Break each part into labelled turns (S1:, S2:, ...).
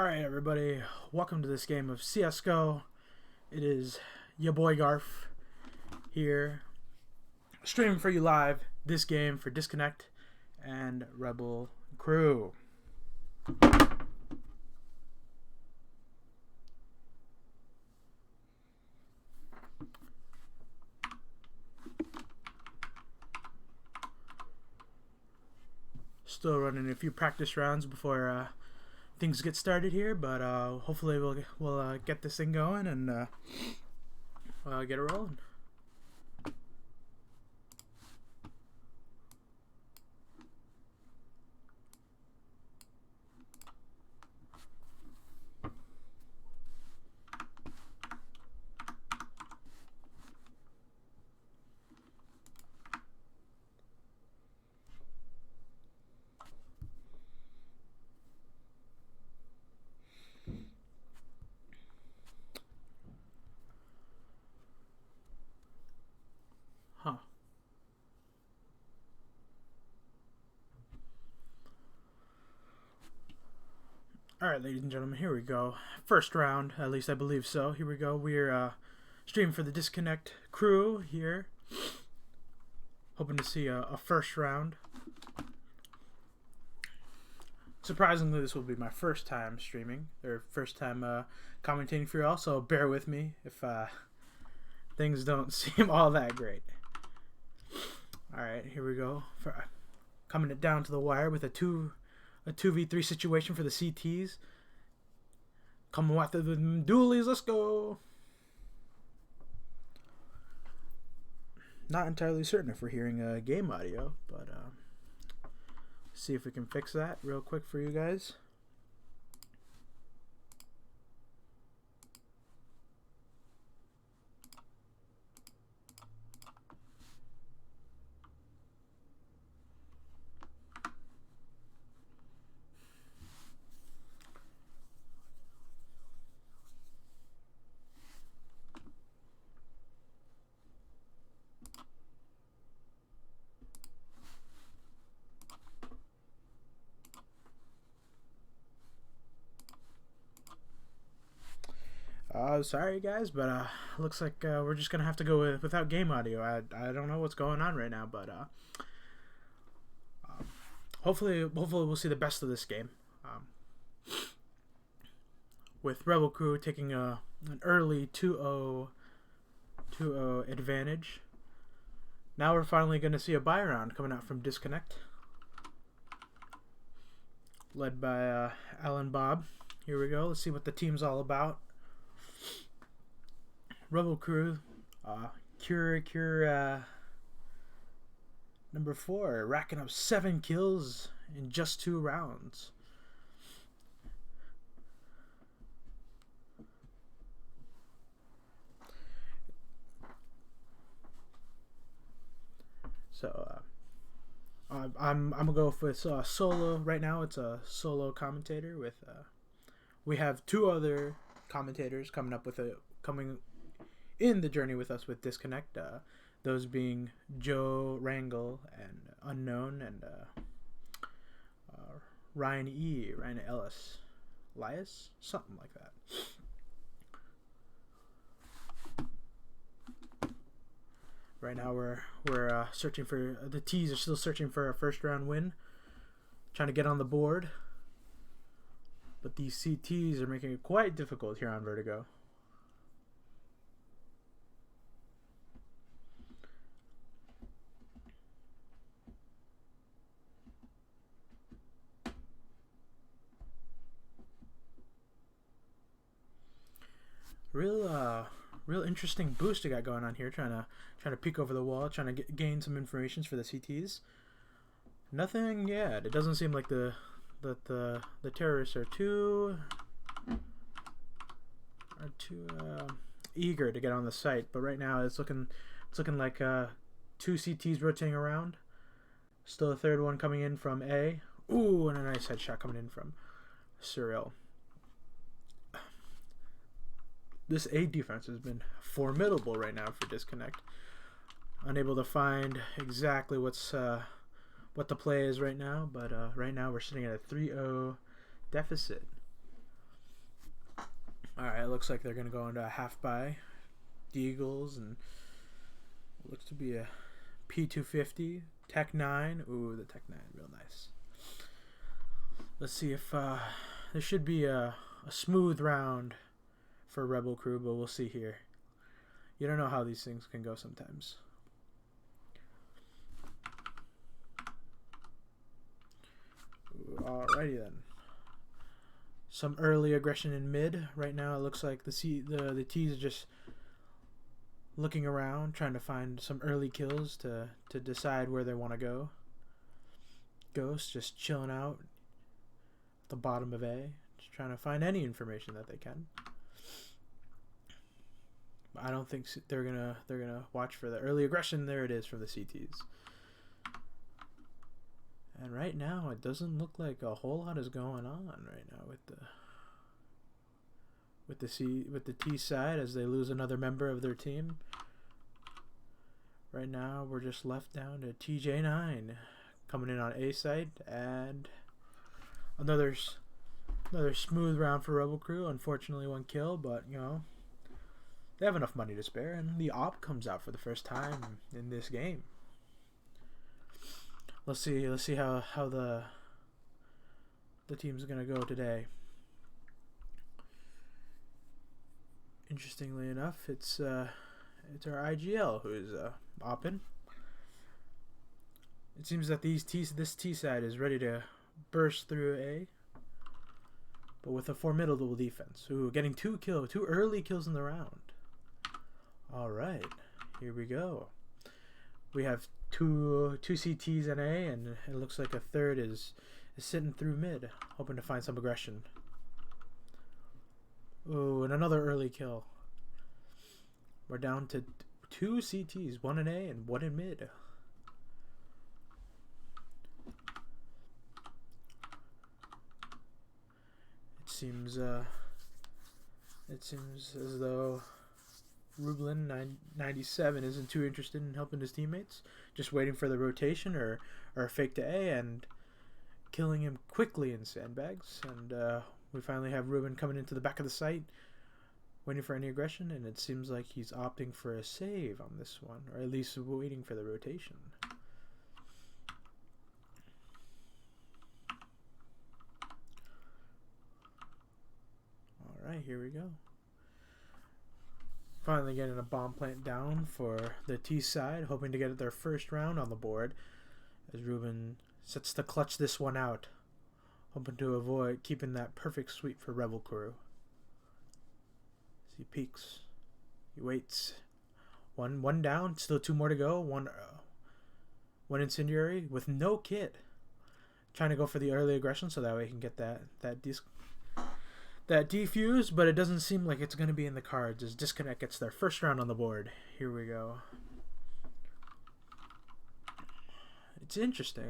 S1: Alright everybody, welcome to this game of CSGO. It is YaBoiGarph here, streaming for you live this game for Disconnect and Rebel Crew. Still running a few practice rounds before things get started here, but hopefully we'll get this thing going and get it rolling. Alright, ladies and gentlemen, here we go. First round, at least I believe so. Here we go. We're streaming for the Disconnect crew here. Hoping to see a first round. Surprisingly, this will be my first time streaming, or first time commentating for you all, so bear with me if things don't seem all that great. Alright, here we go. Coming it down to the wire with a 2v3 situation for the CTs. Coming after the dualies, let's go. Not entirely certain if we're hearing game audio, but see if we can fix that real quick for you guys. Sorry guys, but looks like we're just gonna have to go without game audio. I don't know what's going on right now, but hopefully we'll see the best of this game. With Rebel Crew taking an early 2-0 advantage. Now we're finally gonna see a buy round coming out from Disconnect, led by Alan Bob. Here we go. Let's see what the team's all about. Rebel Crew, Cure number 4, racking up 7 kills in just 2 rounds. So I'm gonna go with solo right now. It's a solo commentator with we have 2 other commentators coming in the journey with us with Disconnect, those being Joe Rangel and Unknown, and Ryan Ellis, Elias, something like that. Right now we're searching for the T's are still searching for a first round win, trying to get on the board, but these CTs are making it quite difficult here on Vertigo. Real interesting boost we got going on here. Trying to peek over the wall, trying to gain some information for the CTs. Nothing yet. It doesn't seem like the terrorists are too eager to get on the site. But right now it's looking like 2 CTs rotating around. Still a third one coming in from A. Ooh, and a nice headshot coming in from Cyril. This A defense has been formidable right now for Disconnect. Unable to find exactly what the play is right now, but right now we're sitting at a 3-0 deficit. Alright, looks like they're going to go into a half buy. The Eagles, and looks to be a P250. Tech 9. Ooh, the Tech 9, real nice. Let's see if there should be a smooth round for Rebel Crew, but we'll see here. You don't know how these things can go sometimes. Alrighty then. Some early aggression in mid. Right now it looks like the T's are just looking around, trying to find some early kills to decide where they want to go. Ghost just chilling out at the bottom of A, just trying to find any information that they can. I don't think they're gonna watch for the early aggression. There it is from the CTs. And right now, it doesn't look like a whole lot is going on right now with the T side as they lose another member of their team. Right now, we're just left down to TJ9 coming in on A side, and another smooth round for Rebel Crew. Unfortunately, 1 kill, but you know they have enough money to spare, and the op comes out for the first time in this game. Let's see how the team's gonna go today. Interestingly enough, it's our IGL who is opping. It seems that this T side is ready to burst through A, but with a formidable defense. Ooh, getting 2 early kills in the round. All right, here we go. We have two CTs in A, and it looks like a third is sitting through mid, hoping to find some aggression. Ooh, and another early kill. We're down to 2 CTs, 1 in A and 1 in mid. It seems as though Rublin 97 isn't too interested in helping his teammates, just waiting for the rotation or a fake to A and killing him quickly in sandbags. And we finally have Ruben coming into the back of the site, waiting for any aggression, and it seems like he's opting for a save on this one, or at least waiting for the rotation. Alright, here we go. Finally getting a bomb plant down for the T side, hoping to get their first round on the board as Ruben sets to clutch this one out, hoping to avoid keeping that perfect sweep for Rebel Crew. As he peeks, he waits. One down, still 2 more to go. One incendiary with no kit, trying to go for the early aggression so that way he can get that defuse, but it doesn't seem like it's going to be in the cards as Disconnect gets their first round on the board. Here we go. It's interesting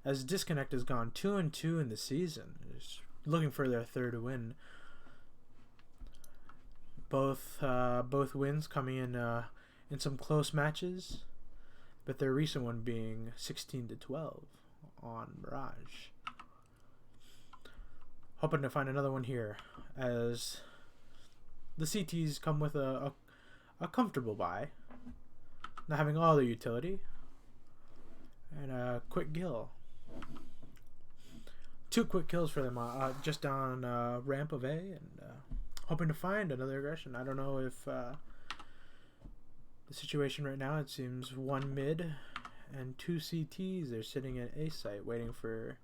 S1: as Disconnect has gone 2-2 in the season, just looking for their 3rd win. Both wins coming in some close matches, but their recent one being 16-12 on Mirage. Hoping to find another one here as the CTs come with a comfortable buy, not having all their utility, and a quick kill. 2 quick kills for them just on ramp of A, and hoping to find another aggression. I don't know if the situation right now, it seems 1 mid and 2 CTs are sitting at A site waiting for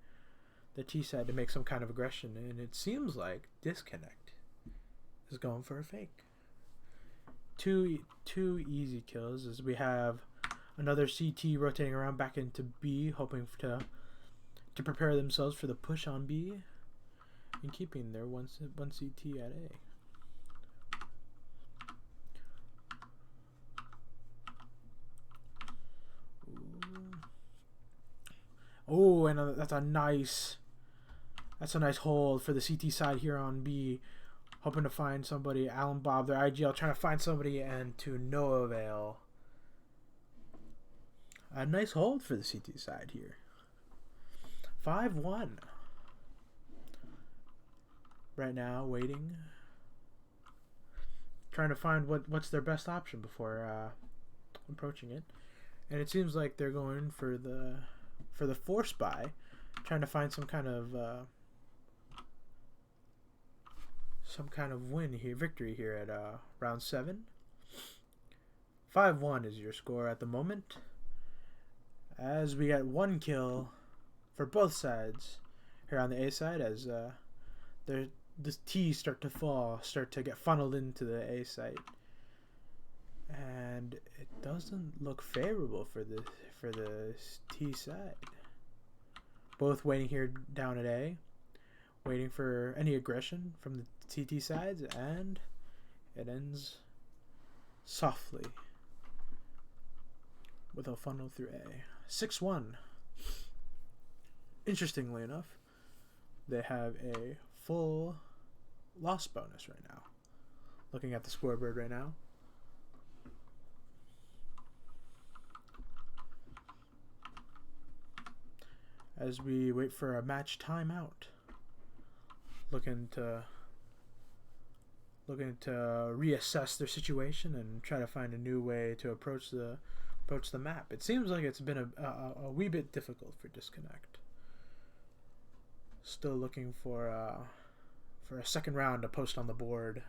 S1: the T side to make some kind of aggression, and it seems like Disconnect is going for a fake. Two easy kills as we have another CT rotating around back into B, hoping to prepare themselves for the push on B and keeping their one CT at A. Oh, and that's a nice hold for the CT side here on B, hoping to find somebody. Alan Bob, their IGL, trying to find somebody, and to no avail. A nice hold for the CT side here. 5-1. Right now, waiting trying to find what's their best option before approaching it. And it seems like they're going for the force buy, trying to find some kind of win here, victory here at round 7. 5-1 is your score at the moment, as we got 1 kill for both sides here on the A side, as the T's start to get funneled into the A site, and it doesn't look favorable for the T side. Both waiting here down at A, waiting for any aggression from the TT sides, and it ends softly with a funnel through A. 6-1. Interestingly enough, they have a full loss bonus right now. Looking at the scoreboard right now. As we wait for a match timeout. Looking to reassess their situation and try to find a new way to approach the map. It seems like it's been a wee bit difficult for Disconnect. Still looking for a second round to post on the board.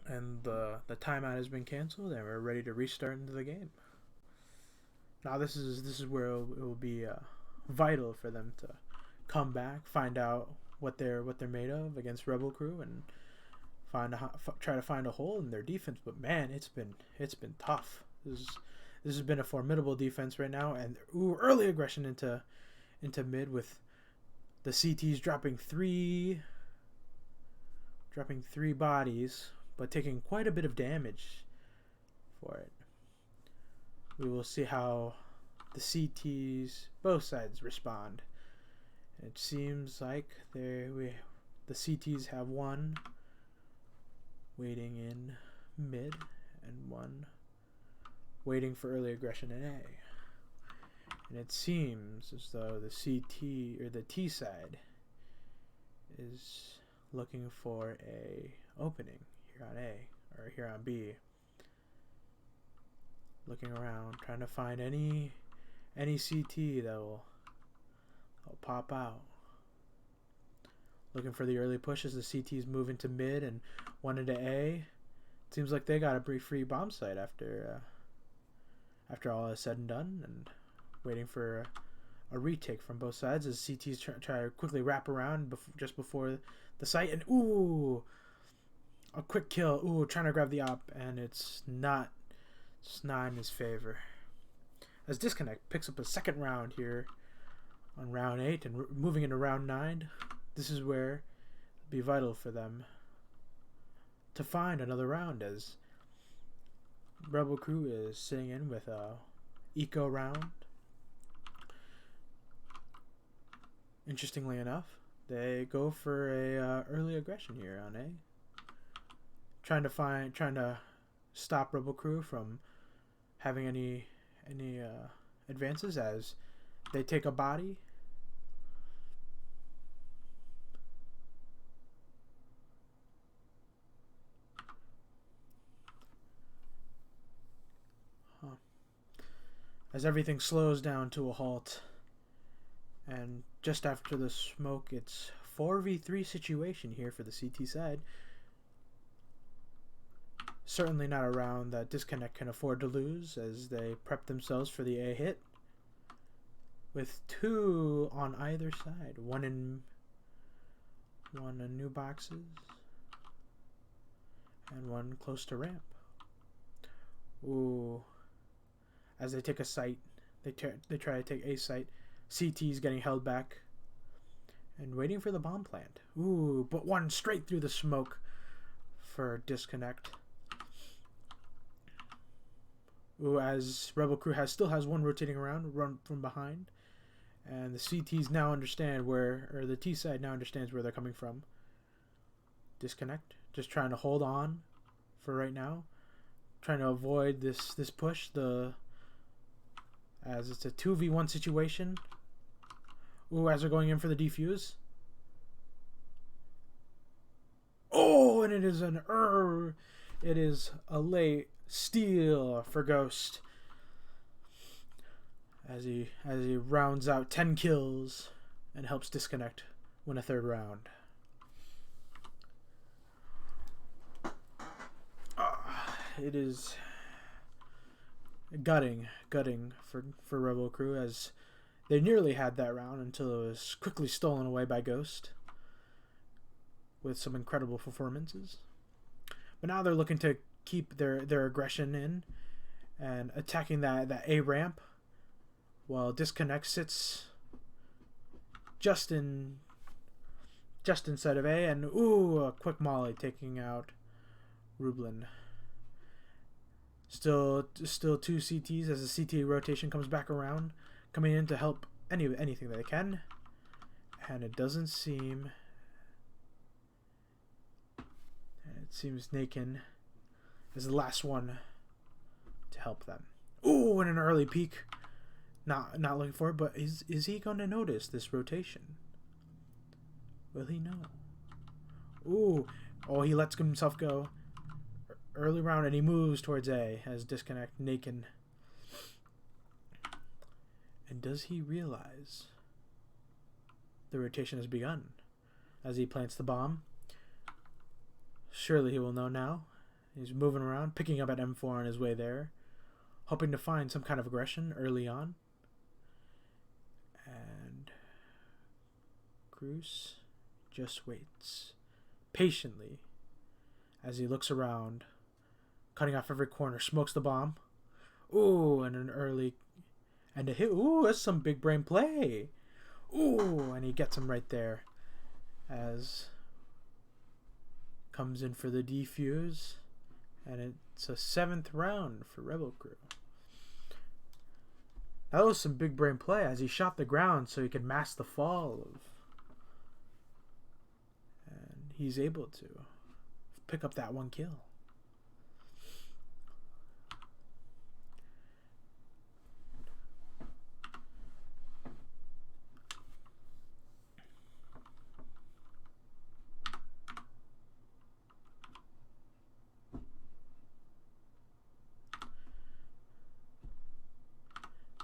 S1: And the timeout has been canceled, and we're ready to restart into the game. Now this is where it will be vital for them to come back, find out what they're made of against Rebel Crew, and try to find a hole in their defense. But man, it's been tough. This has been a formidable defense right now, and early aggression into mid, with the CTs dropping three bodies, but taking quite a bit of damage for it. We will see how the CTs, both sides, respond. It seems like the CTs have one waiting in mid and one waiting for early aggression in A. And it seems as though the CT or the T side is looking for a opening here on A or here on B. Looking around, trying to find any CT that will pop out. Looking for the early push as the CTs move into mid and one into A. It seems like they got a brief free bomb site after all is said and done, and waiting for a retake from both sides as CTs try to quickly wrap around just before the site, and a quick kill. Trying to grab the op, and it's not in his favor. As Disconnect picks up a second round here on round 8 and moving into round 9, this is where it'll be vital for them to find another round, as Rebel Crew is sitting in with a eco round. Interestingly enough, they go for a early aggression here on A, trying to stop Rebel Crew from having any advances as they take a body. As everything slows down to a halt, and just after the smoke, it's 4v3 situation here for the CT side. Certainly not a round that Disconnect can afford to lose, as they prep themselves for the A hit, with 2 on either side, one in new boxes and one close to ramp. As they take a site, they try to take A site. CT's getting held back and waiting for the bomb plant. But one straight through the smoke for Disconnect. As Rebel Crew still has one rotating around, run from behind, and the CTs now understand the T side now understands where they're coming from. Disconnect just trying to hold on for right now, trying to avoid this push. As it's a 2v1 situation. As they're going in for the defuse. Oh, and it is it is a late steal for Ghost as he rounds out 10 kills and helps Disconnect win a third round. It is gutting for Rebel Crew, as they nearly had that round until it was quickly stolen away by Ghost with some incredible performances. But now they're looking to keep their aggression in and attacking that A ramp, while Disconnect sits just inside of A, and a quick molly taking out Rublin. Still two CTs as the CT rotation comes back around, coming in to help anything they can, and it doesn't seem. It seems Nakin is the last one to help them. Ooh, and an early peek. Not looking for it, but is he going to notice this rotation? Will he know? Ooh, he lets himself go early round, and he moves towards A as Disconnect Nakin. And does he realize the rotation has begun as he plants the bomb? Surely he will know now. He's moving around, picking up at M4 on his way there, hoping to find some kind of aggression early on. And Cruz just waits patiently as he looks around, cutting off every corner, smokes the bomb. Ooh, and an early and a hit. Ooh, that's some big brain play. Ooh, and he gets him right there as comes in for the defuse, and it's a 7th round for Rebel Crew. That was some big brain play as he shot the ground so he could mask the fall and he's able to pick up that 1 kill.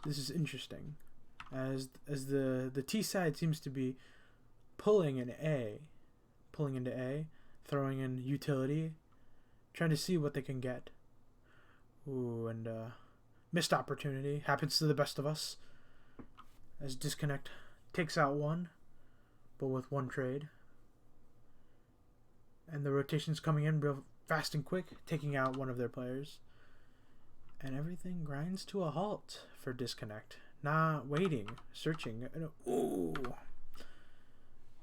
S1: This is interesting, as the T side seems to be pulling into A, throwing in utility, trying to see what they can get. Ooh, and missed opportunity happens to the best of us, as Disconnect takes out one, but with 1 trade, and the rotation's coming in real fast and quick, taking out one of their players. And everything grinds to a halt for Disconnect. Not waiting, searching. Ooh,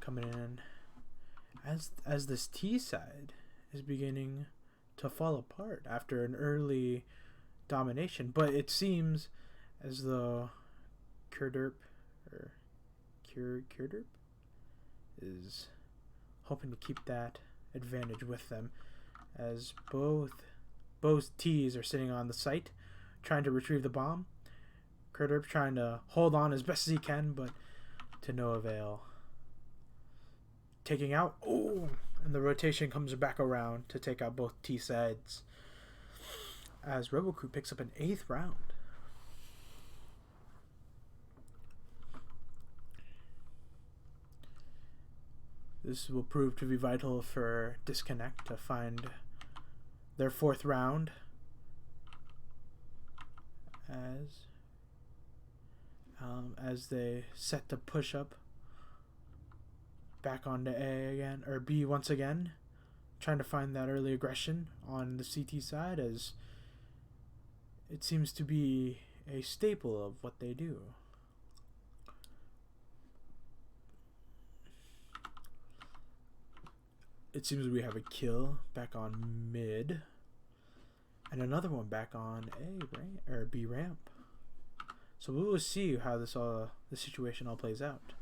S1: coming in as this T side is beginning to fall apart after an early domination. But it seems as though Kurderp is hoping to keep that advantage with them, as both T's are sitting on the site trying to retrieve the bomb. Kurderp trying to hold on as best as he can, but to no avail. Taking out, and the rotation comes back around to take out both T sides as Rebel Crew picks up an 8th round. This will prove to be vital for Disconnect to find their 4th round, as they set to push up back onto A again, or B once again, trying to find that early aggression on the CT side, as it seems to be a staple of what they do. It seems we have a kill back on mid, and another one back on B ramp. So we will see how the situation all plays out.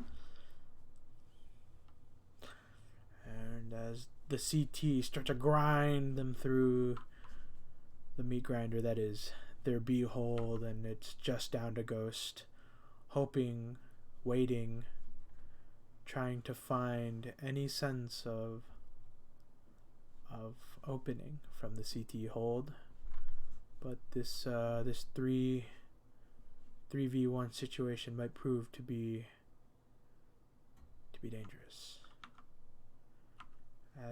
S1: And as the CT start to grind them through the meat grinder that is their B hold, and it's just down to Ghost, hoping, waiting, trying to find any sense of of opening from the CT hold, but this 3v1 situation might prove to be dangerous,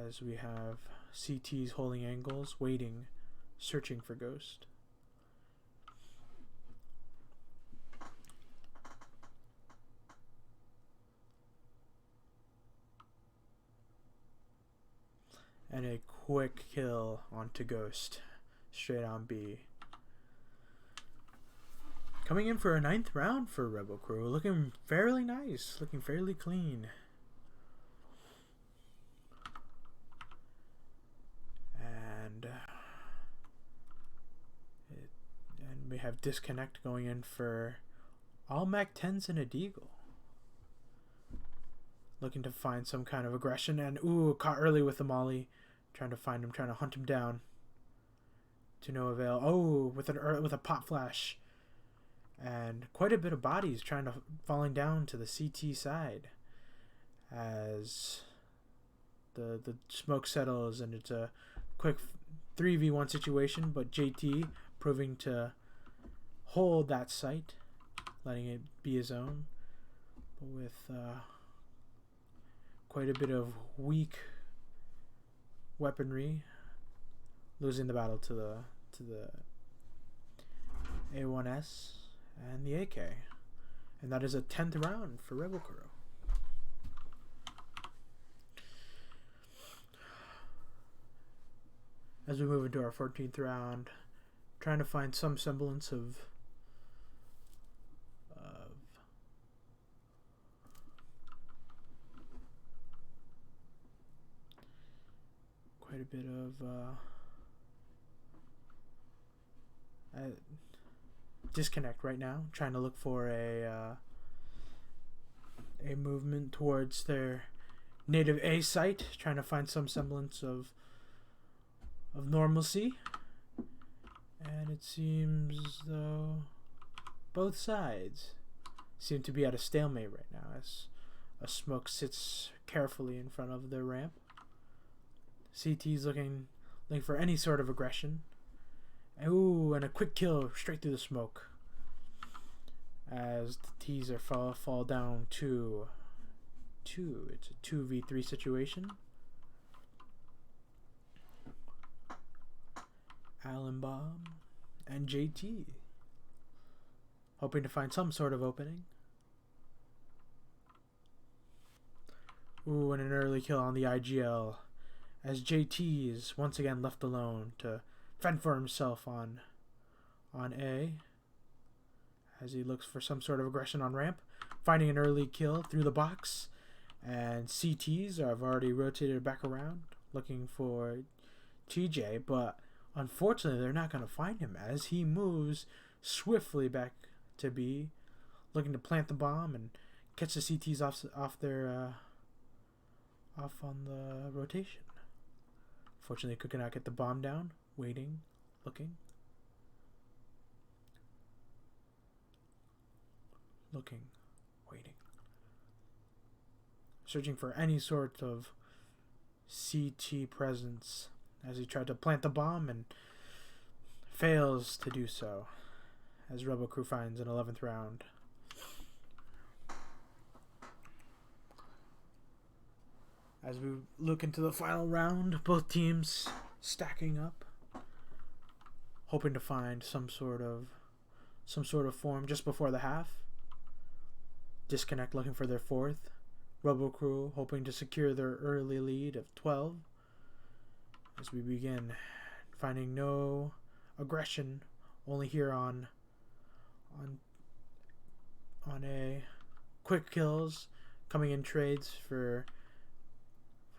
S1: as we have CTs holding angles, waiting, searching for Ghost. And a quick kill onto Ghost, straight on B. Coming in for a 9th round for Rebel Crew, looking fairly nice, looking fairly clean. And we have Disconnect going in for all Mac 10s and a Deagle. Looking to find some kind of aggression, and ooh, caught early with the molly. Trying to find him, trying to hunt him down. To no avail. Oh, with a pop flash. And quite a bit of bodies falling down to the CT side as the smoke settles, and it's a quick 3v1 situation, but JT proving to hold that site, letting it be his own, but with quite a bit of weak weaponry, losing the battle to the A1S and the AK. And that is a 10th round for Rebel Crew. As we move into our 14th round, trying to find some semblance of quite a bit of Disconnect right now, trying to look for a movement towards their native A site, trying to find some semblance of normalcy. And it seems though both sides seem to be at a stalemate right now, as a smoke sits carefully in front of the ramp. CT's looking for any sort of aggression. Ooh, and a quick kill straight through the smoke, as the T's are fall down to 2. It's a 2v3 situation. Allen Bomb and JT hoping to find some sort of opening. Ooh, and an early kill on the IGL, as JT is once again left alone to fend for himself on A, as he looks for some sort of aggression on ramp, finding an early kill through the box, and CTs have already rotated back around looking for TJ, but unfortunately they're not going to find him, as he moves swiftly back to B, looking to plant the bomb and catch the CTs off on the rotation. Fortunately, could not get the bomb down. Waiting, looking, waiting. Searching for any sort of CT presence, as he tried to plant the bomb and fails to do so, as Rebel Crew finds an 11th round. As we look into the final round, both teams stacking up, hoping to find some sort of form just before the half. Disconnect looking for their 4th. Rebel Crew hoping to secure their early lead of 12. As we begin finding no aggression, only here on A. Quick kills coming in trades for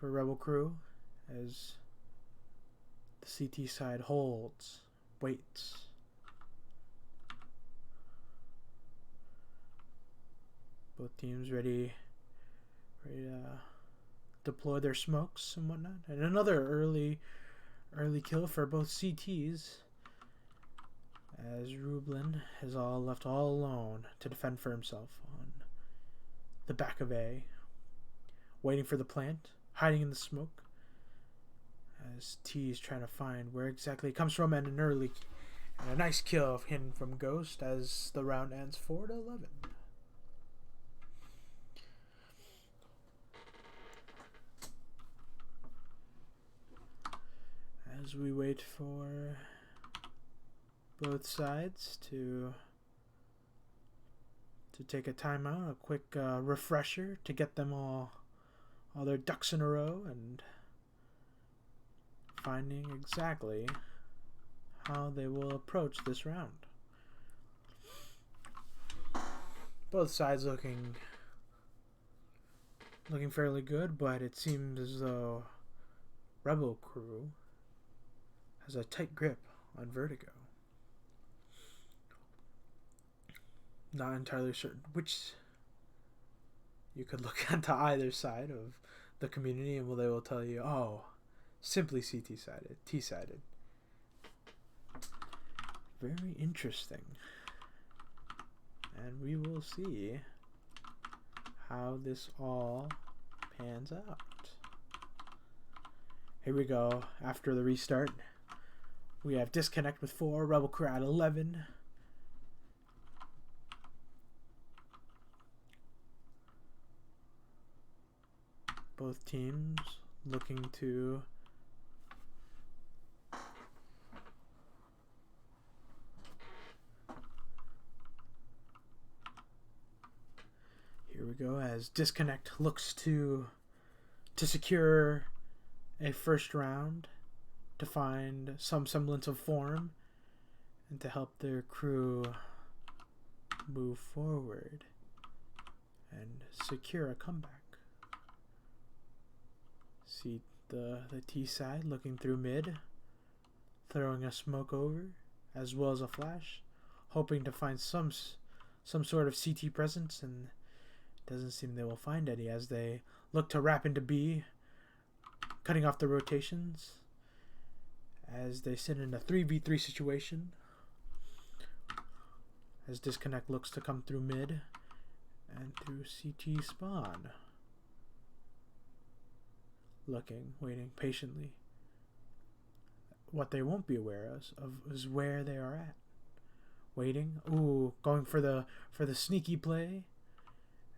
S1: Rebel Crew, as the CT side holds, waits. Both teams ready to deploy their smokes and whatnot. And another early kill for both CTs, as Rublin is left all alone to defend for himself on the back of A, waiting for the plant, hiding in the smoke, As T is trying to find where exactly it comes from, and a nice kill hidden from Ghost as the round ends 4-11. As we wait for both sides to take a timeout, a quick refresher to get them all their ducks in a row and finding exactly how they will approach this round. Both sides looking fairly good, but it seems as though Rebel Crew has a tight grip on Vertigo. Not entirely certain which. You could look into either side of the community and they will tell you, oh, simply CT-sided, T-sided. Very interesting. And we will see how this all pans out. Here we go. After the restart, we have Disconnect with 4, Rebel Crew at 11. Both teams looking to here we go as Disconnect looks to secure a first round, to find some semblance of form and to help their crew move forward and secure a comeback. See the T side looking through mid, throwing a smoke over as well as a flash, hoping to find some sort of CT presence, and doesn't seem they will find any as they look to wrap into B, cutting off the rotations as they sit in a 3v3 situation as Disconnect looks to come through mid and through CT spawn. Looking, waiting patiently. What they won't be aware of is where they are at. Waiting. Ooh, going for the sneaky play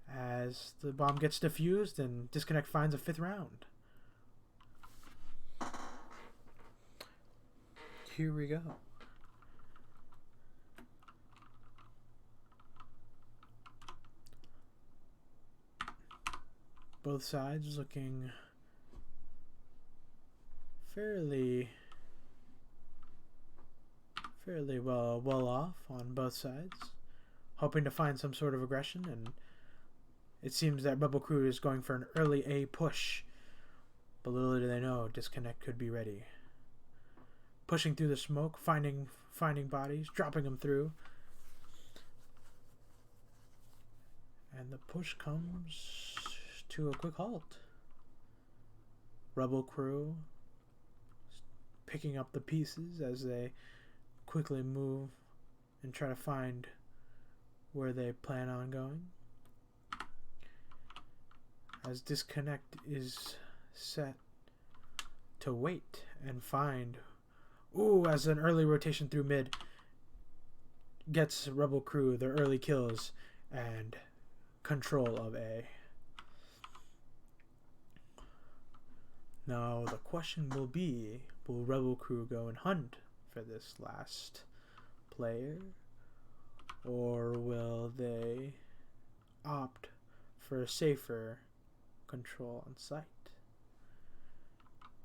S1: as the bomb gets defused and Disconnect finds a 5th round. Here we go. Both sides looking fairly well off on both sides, hoping to find some sort of aggression, and it seems that Rebel Crew is going for an early A push, but little do they know Disconnect could be ready. Pushing through the smoke, finding bodies, dropping them through, and the push comes to a quick halt. Rebel Crew picking up the pieces as they quickly move and try to find where they plan on going. As Disconnect is set to wait and find. Ooh, as an early rotation through mid gets Rebel Crew their early kills and control of A. Now the question will be, will Rebel Crew go and hunt for this last player, or will they opt for a safer control on site?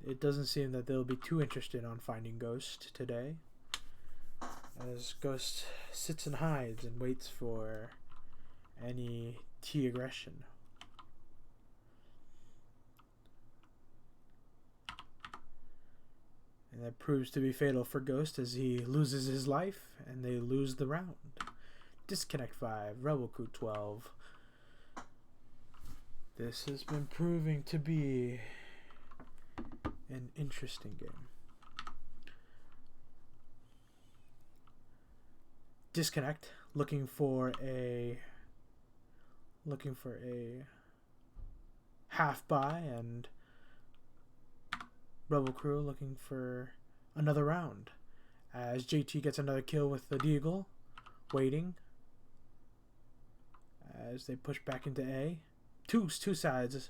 S1: It doesn't seem that they'll be too interested on finding Ghost today, as Ghost sits and hides and waits for any T aggression. And that proves to be fatal for Ghost as he loses his life and they lose the round. Disconnect 5, Rebel Crew 12. This has been proving to be an interesting game. Disconnect looking for a half buy and Rebel crew looking for another round. As JT gets another kill with the Deagle, waiting. As they push back into A. Two sides.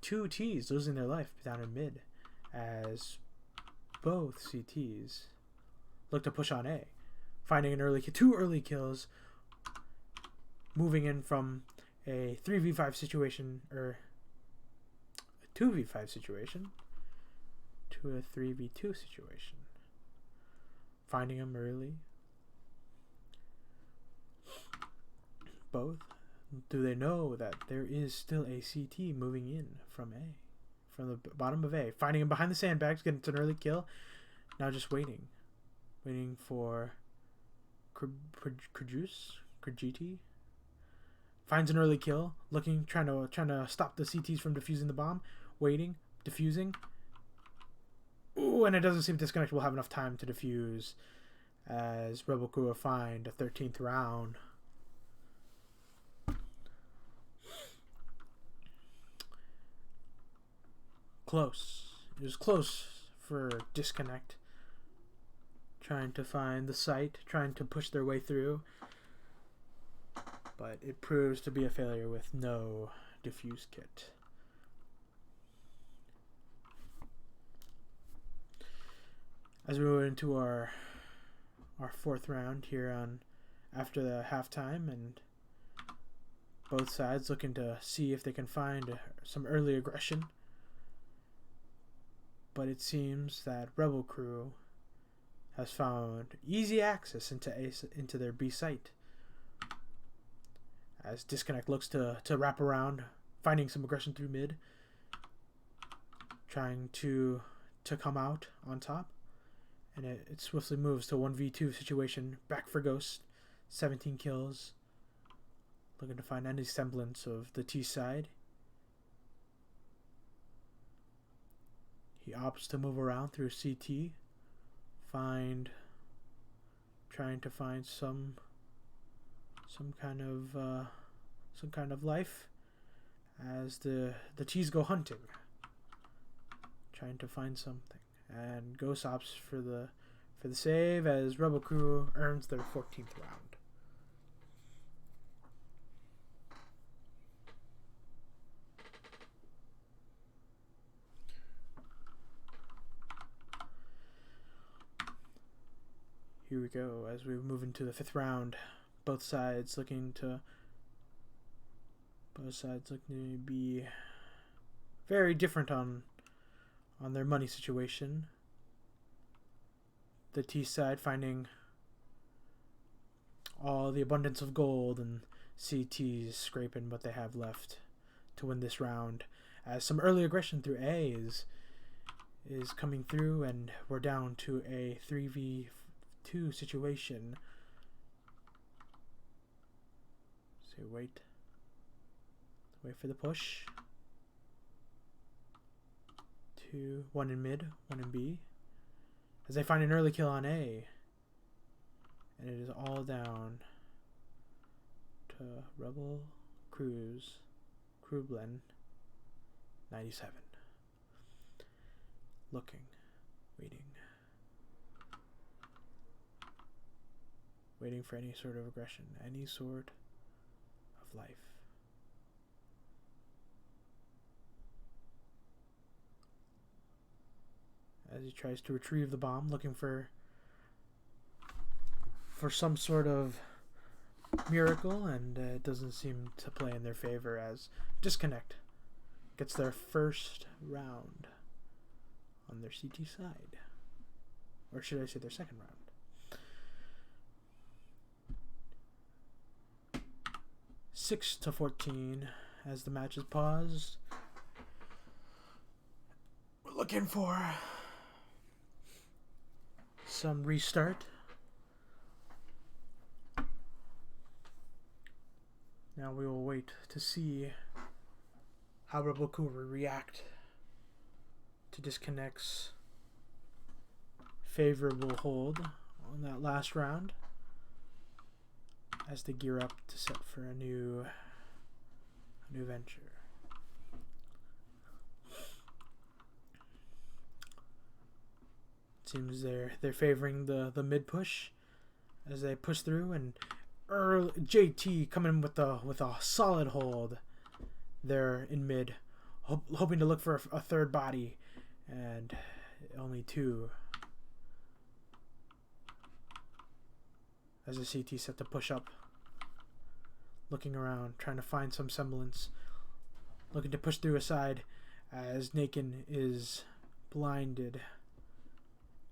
S1: Two T's losing their life down in mid. As both CTs look to push on A. Finding an early kill. 2 early kills. Moving in from a 3v5 situation, or a 2v5 situation, to a 3v2 situation. Finding them early. Both. Do they know that there is still a CT moving in from A? From the bottom of A. Finding him behind the sandbags, getting an early kill. Now just waiting. Waiting for Krajiti. Finds an early kill. Looking, trying to stop the CTs from defusing the bomb. Waiting. Defusing. Ooh, and it doesn't seem Disconnect will have enough time to defuse. As Rebel Crew will find a 13th round. Close. It was close for Disconnect. Trying to find the site. Trying to push their way through. But it proves to be a failure with no defuse kit. As we move into our 4th round here on after the halftime, and both sides looking to see if they can find some early aggression. But it seems that Rebel Crew has found easy access into their B site. As Disconnect looks to wrap around, finding some aggression through mid. Trying to come out on top. And it swiftly moves to 1v2 situation. Back for Ghost. 17 kills. Looking to find any semblance of the T side. He opts to move around through CT. Trying to find some kind of life as the T's go hunting. Trying to find something. And Ghost opts for the save as Rebel Crew earns their 14th round. Here we go as we move into the 5th round. Both sides looking to be very different on their money situation. The T side finding all the abundance of gold, and CT's scraping what they have left to win this round. As some early aggression through A is coming through, and we're down to a 3v2 situation. So wait for the push. 1 in mid, 1 in B. As they find an early kill on A. And it is all down to Rebel Crew Blend 97. Looking, waiting for any sort of aggression, any sort of life. As he tries to retrieve the bomb, looking for some sort of miracle, and it doesn't seem to play in their favor as Disconnect gets their 1st round on their CT side. Or should I say their 2nd round? 6-14 as the match is paused. We're looking for some restart. Now we will wait to see how Rebel Crew will react to Disconnect's favorable hold on that last round as they gear up to set for a new venture. Seems they're favoring the mid push as they push through, and JT coming with a solid hold there in mid, hoping to look for a third body, and only two. As the CT set to push up, looking around, trying to find some semblance, looking to push through a side as Nakin is blinded,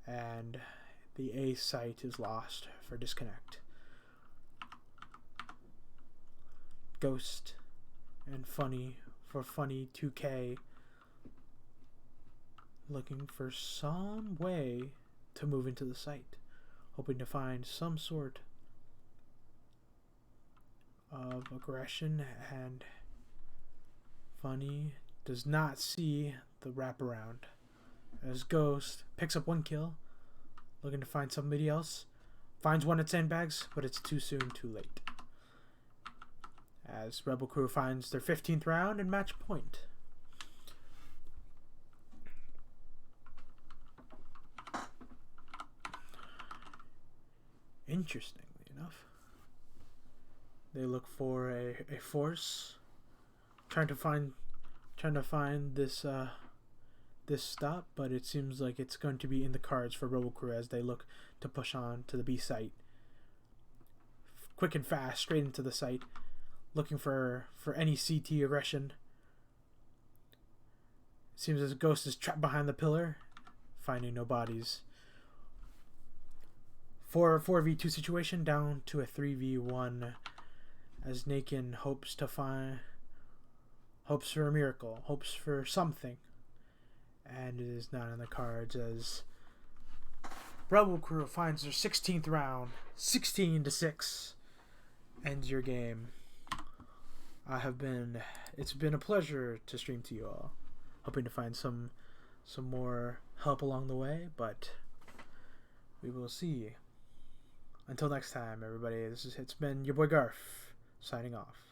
S1: and the A site is lost for disconnect. Ghost and Funny 2K looking for some way to move into the site, hoping to find some sort of aggression, and Funny does not see the wraparound as Ghost picks up 1 kill, looking to find somebody else, finds one at sandbags, but it's too soon, too late, as Rebel Crew finds their 15th round and match point. Interestingly enough, they look for a force, trying to find this this stop, but it seems like it's going to be in the cards for Rebel Crew as they look to push on to the B site, quick and fast, straight into the site, looking for any CT aggression. It seems as Ghost is trapped behind the pillar, finding no bodies. 4v2 situation down to a 3v1 as Nakin hopes for a miracle, hopes for something, and it is not in the cards as Rebel Crew finds their 16th round, 16-6, ends your game. It's been a pleasure to stream to you all, hoping to find some more help along the way, but we will see. Until next time, everybody, it's been your boy Garf, signing off.